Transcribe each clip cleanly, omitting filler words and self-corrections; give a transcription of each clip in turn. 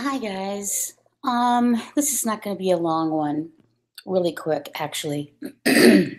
Hi guys. This is not going to be a long one. Really quick, actually. And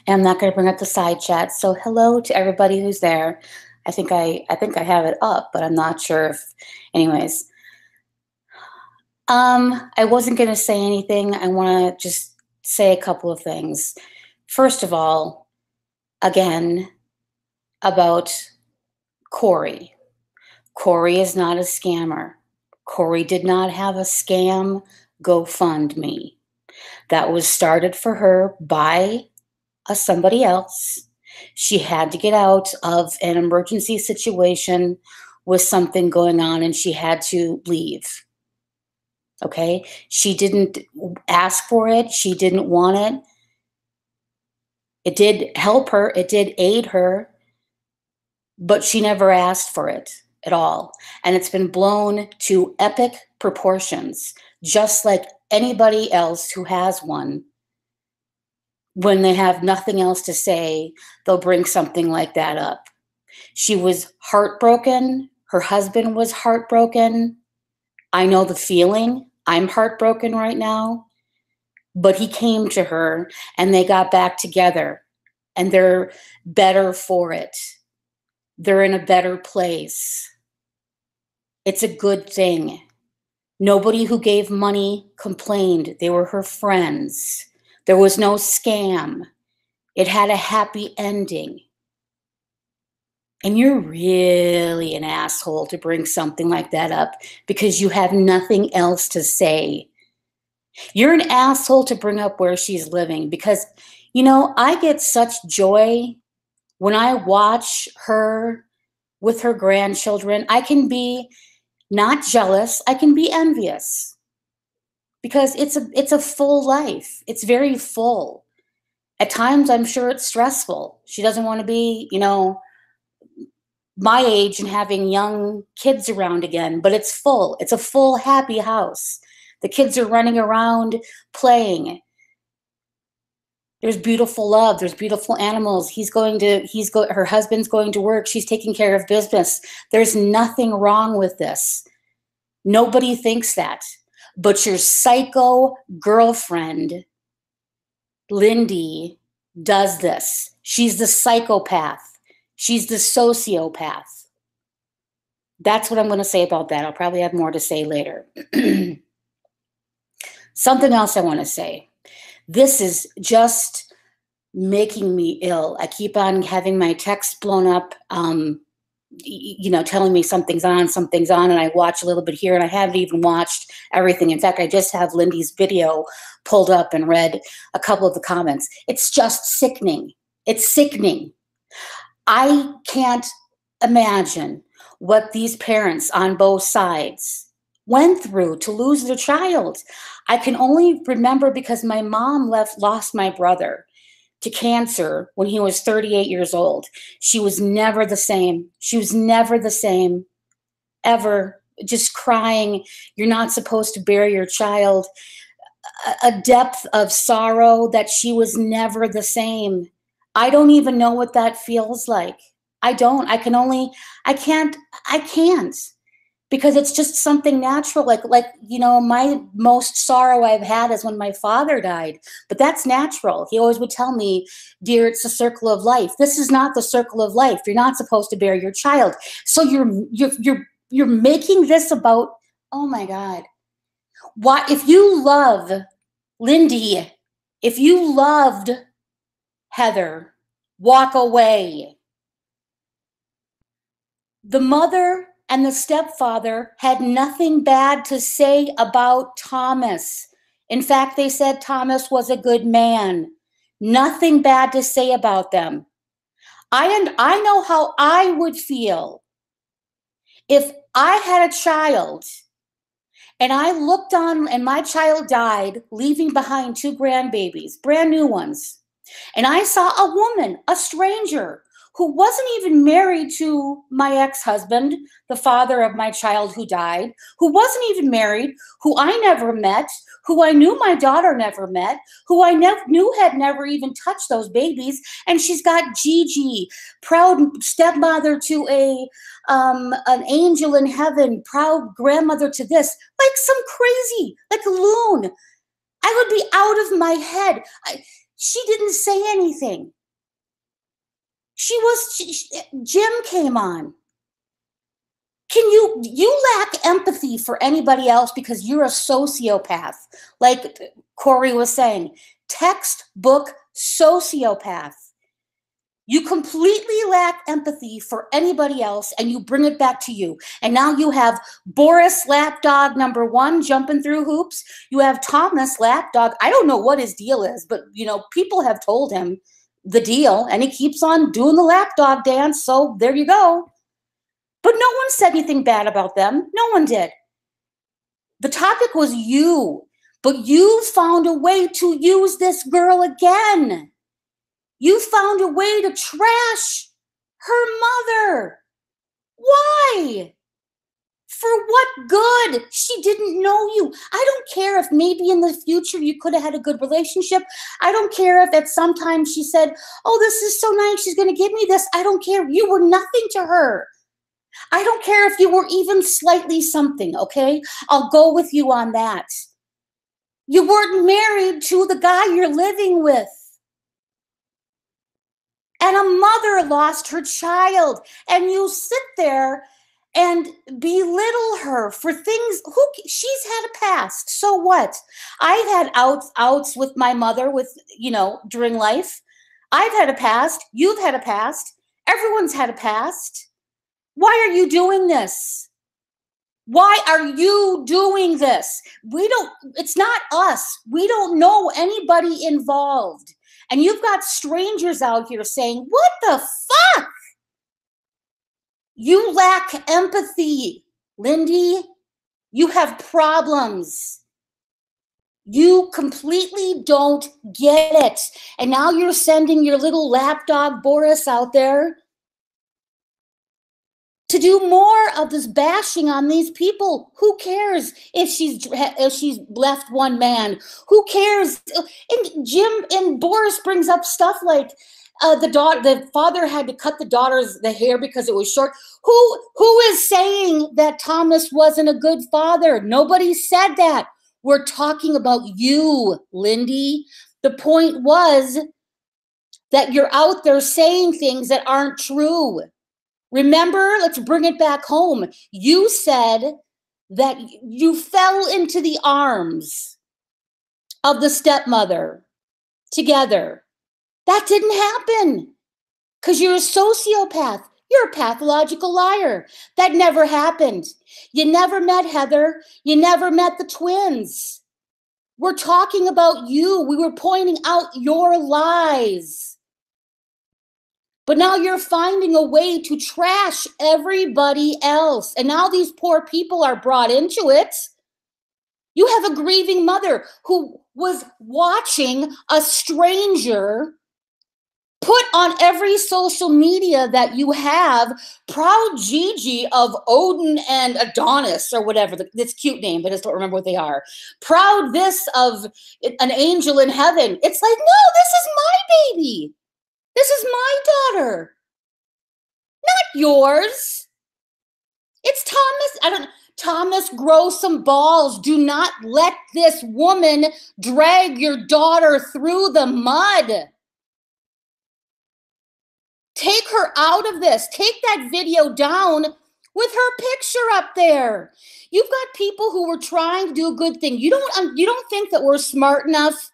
I'm not going to bring up the side chat. So hello to everybody who's there. I think I have it up, but I'm not sure if anyways. I wasn't going to say anything. I want to just say a couple of things. First of all, again, about Corey. Corey is not a scammer. Corey did not have a scam GoFundMe. That was started for her by somebody else. She had to get out of an emergency situation with something going on and she had to leave. Okay? She didn't ask for it, she didn't want it. It did help her, it did aid her, but she never asked for it at all. And it's been blown to epic proportions, just like anybody else who has one. When they have nothing else to say, they'll bring something like that up. She was heartbroken. Her husband was heartbroken. I know the feeling. I'm heartbroken right now. But he came to her and they got back together and they're better for it. They're in a better place. It's a good thing. Nobody who gave money complained. They were her friends. There was no scam. It had a happy ending. And you're really an asshole to bring something like that up because you have nothing else to say. You're an asshole to bring up where she's living because, I get such joy when I watch her with her grandchildren. I can be not jealous, I can be envious because it's a full life. It's very full. At times, I'm sure it's stressful. She doesn't want to be, my age and having young kids around again, but it's full. It's a full, happy house. The kids are running around playing. There's beautiful love. There's beautiful animals. Her husband's going to work. She's taking care of business. There's nothing wrong with this. Nobody thinks that. But your psycho girlfriend, Lindy, does this. She's the psychopath. She's the sociopath. That's what I'm going to say about that. I'll probably have more to say later. Something else I want to say. This is just making me ill. I keep on having my text blown up, telling me something's on, and I watch a little bit here, and I haven't even watched everything. In fact, I just have Lindy's video pulled up and read a couple of the comments. It's just sickening. It's sickening. I can't imagine what these parents on both sides went through to lose their child. I can only remember because my mom lost my brother to cancer when he was 38 years old. She was never the same. She was never the same, ever. Just crying. You're not supposed to bury your child. A depth of sorrow that she was never the same. I don't even know what that feels like. I don't. I can't. Because it's just something natural. My most sorrow I've had is when my father died. But that's natural. He always would tell me, dear, it's the circle of life. This is not the circle of life. You're not supposed to bury your child. So you're making this about, oh my God. Why, if you love Lindy, if you loved Heather, walk away. The mother and the stepfather had nothing bad to say about Thomas. In fact, they said Thomas was a good man. Nothing bad to say about them. I know how I would feel if I had a child and I looked on and my child died, leaving behind 2 grandbabies, brand new ones. And I saw a woman, a stranger, who wasn't even married to my ex-husband, the father of my child who died, who wasn't even married, who I never met, who I knew my daughter never met, who I knew had never even touched those babies. And she's got Gigi, proud stepmother to an angel in heaven, proud grandmother to this, like some crazy, like a loon. I would be out of my head. She didn't say anything. Jim came on. You lack empathy for anybody else because you're a sociopath. Like Corey was saying, textbook sociopath. You completely lack empathy for anybody else and you bring it back to you. And now you have Boris Lapdog #1 jumping through hoops. You have Thomas Lapdog. I don't know what his deal is, but people have told him the deal and he keeps on doing the lapdog dance. So there you go. But no one said anything bad about them. No one did. The topic was you, but you found a way to use this girl again. You found a way to trash her mother. Why? For what good? She didn't know you. I don't care if maybe in the future you could have had a good relationship. I don't care if at some time she said, oh, this is so nice, she's going to give me this. I don't care. You were nothing to her. I don't care if you were even slightly something, okay? I'll go with you on that. You weren't married to the guy you're living with. And a mother lost her child, and you sit there and belittle her for things. She's had a past. So what? I've had outs with my mother during life. I've had a past. You've had a past. Everyone's had a past. Why are you doing this? Why are you doing this? It's not us. We don't know anybody involved. And you've got strangers out here saying, what the fuck? You lack empathy, Lindy. You have problems. You completely don't get it. And now you're sending your little lapdog Boris out there to do more of this bashing on these people. Who cares if she's left one man? Who cares? And Jim and Boris brings up stuff like the father had to cut the hair because it was short. Who is saying that Thomas wasn't a good father? Nobody said that. We're talking about you, Lindy. The point was that you're out there saying things that aren't true. Remember, let's bring it back home. You said that you fell into the arms of the stepmother together. That didn't happen because you're a sociopath. You're a pathological liar. That never happened. You never met Heather. You never met the twins. We're talking about you. We were pointing out your lies. But now you're finding a way to trash everybody else. And now these poor people are brought into it. You have a grieving mother who was watching a stranger put on every social media that you have, proud Gigi of Odin and Adonis or whatever, this cute name, but I just don't remember what they are. Proud this of an angel in heaven. It's like, no, this is my baby. This is my daughter, not yours. It's Thomas. Thomas, grow some balls. Do not let this woman drag your daughter through the mud. Take her out of this. Take that video down with her picture up there. You've got people who were trying to do a good thing. You don't think that we're smart enough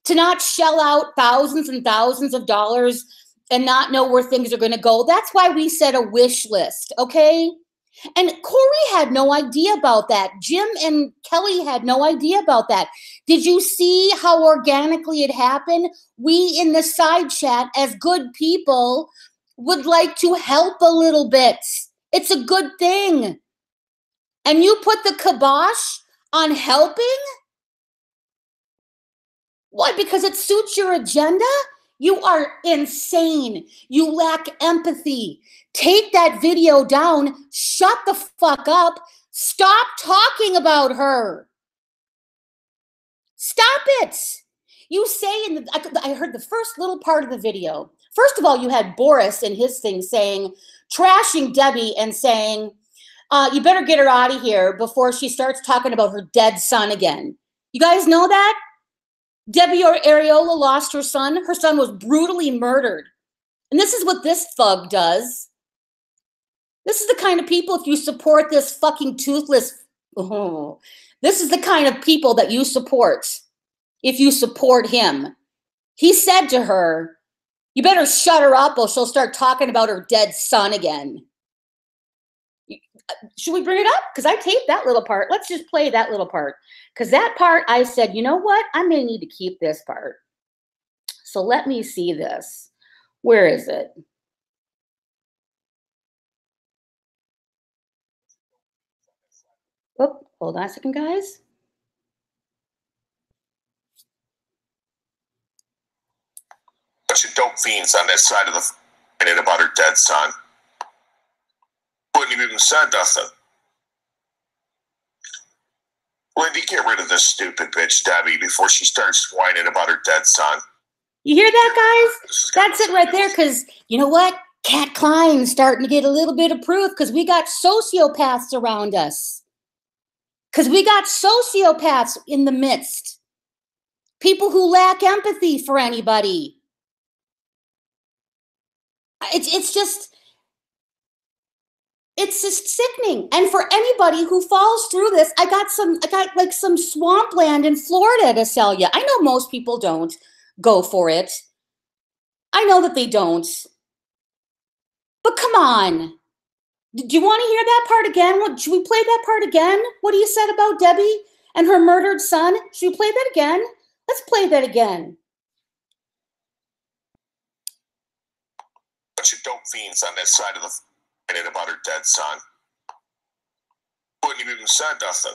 to not shell out thousands and thousands of dollars and not know where things are going to go? That's why we set a wish list, okay? And Corey had no idea about that. Jim and Kelly had no idea about that. Did you see how organically it happened? We in the side chat, as good people, would like to help a little bit. It's a good thing. And you put the kibosh on helping? Why? Because it suits your agenda? You are insane. You lack empathy. Take that video down. Shut the fuck up. Stop talking about her. Stop it. You say I heard the first little part of the video. First of all, you had Boris in his thing saying, trashing Debbie and saying, you better get her out of here before she starts talking about her dead son again. You guys know that? Debbie Ariola lost her son. Her son was brutally murdered. And this is what this thug does. This is the kind of people, if you support this fucking toothless, this is the kind of people that you support if you support him. He said to her, you better shut her up or she'll start talking about her dead son again. Should we bring it up? Because I taped that little part. Let's just play that little part. Because that part, I said, you know what? I may need to keep this part. So let me see this. Where is it? Oh, hold on a second, guys. Bunch of dope fiends on that side of the minute about her dead son. Wouldn't have even said nothing. Lindy, get rid of this stupid bitch, Debbie, before she starts whining about her dead son. You hear that, guys? That's it right there, because you know what? Cat Klein's starting to get a little bit of proof because we got sociopaths around us. Because we got sociopaths in the midst. People who lack empathy for anybody. It's just sickening. And for anybody who falls through this, I got like some swampland in Florida to sell you. I know most people don't go for it. I know that they don't. But come on. Do you want to hear that part again? Should we play that part again? What you said about Debbie and her murdered son? Should we play that again? Let's play that again. Bunch of dope fiends on that side of the minute about her dead son. Wouldn't have even said nothing.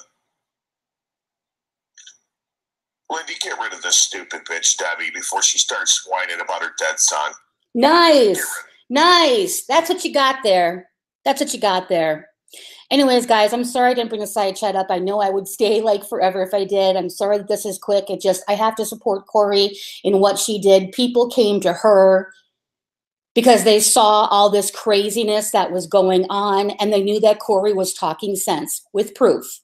Lindy, get rid of this stupid bitch, Debbie, before she starts whining about her dead son. Nice. Nice. That's what you got there. That's what you got there. Anyways, guys, I'm sorry I didn't bring the side chat up. I know I would stay like forever if I did. I'm sorry that this is quick. I have to support Corey in what she did. People came to her because they saw all this craziness that was going on, and they knew that Corey was talking sense with proof.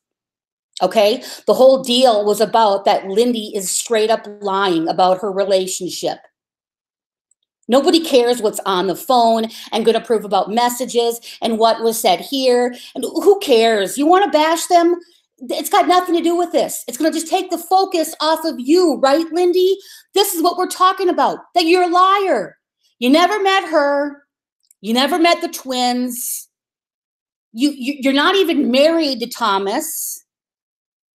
Okay? The whole deal was about that Lindy is straight up lying about her relationship. Nobody cares what's on the phone and going to prove about messages and what was said here. And who cares? You want to bash them? It's got nothing to do with this. It's going to just take the focus off of you, right, Lindy? This is what we're talking about, that you're a liar. You never met her. You never met the twins. You're not even married to Thomas.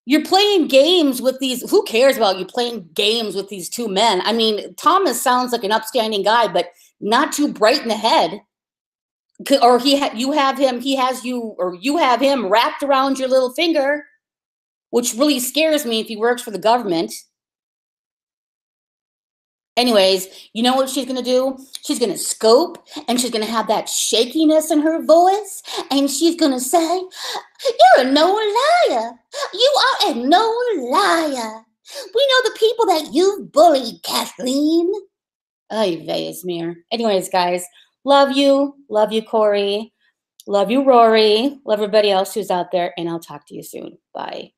You're playing games with these. Who cares about you playing games with these two men? I mean, Thomas sounds like an upstanding guy, but not too bright in the head. Or you have him wrapped around your little finger, which really scares me if he works for the government. Anyways, you know what she's going to do? She's going to scope, and she's going to have that shakiness in her voice, and she's going to say, you're a known liar. You are a known liar. We know the people that you've bullied, Kathleen. Ay, Esmir. Anyways, guys, love you. Love you, Corey. Love you, Rory. Love everybody else who's out there, and I'll talk to you soon. Bye.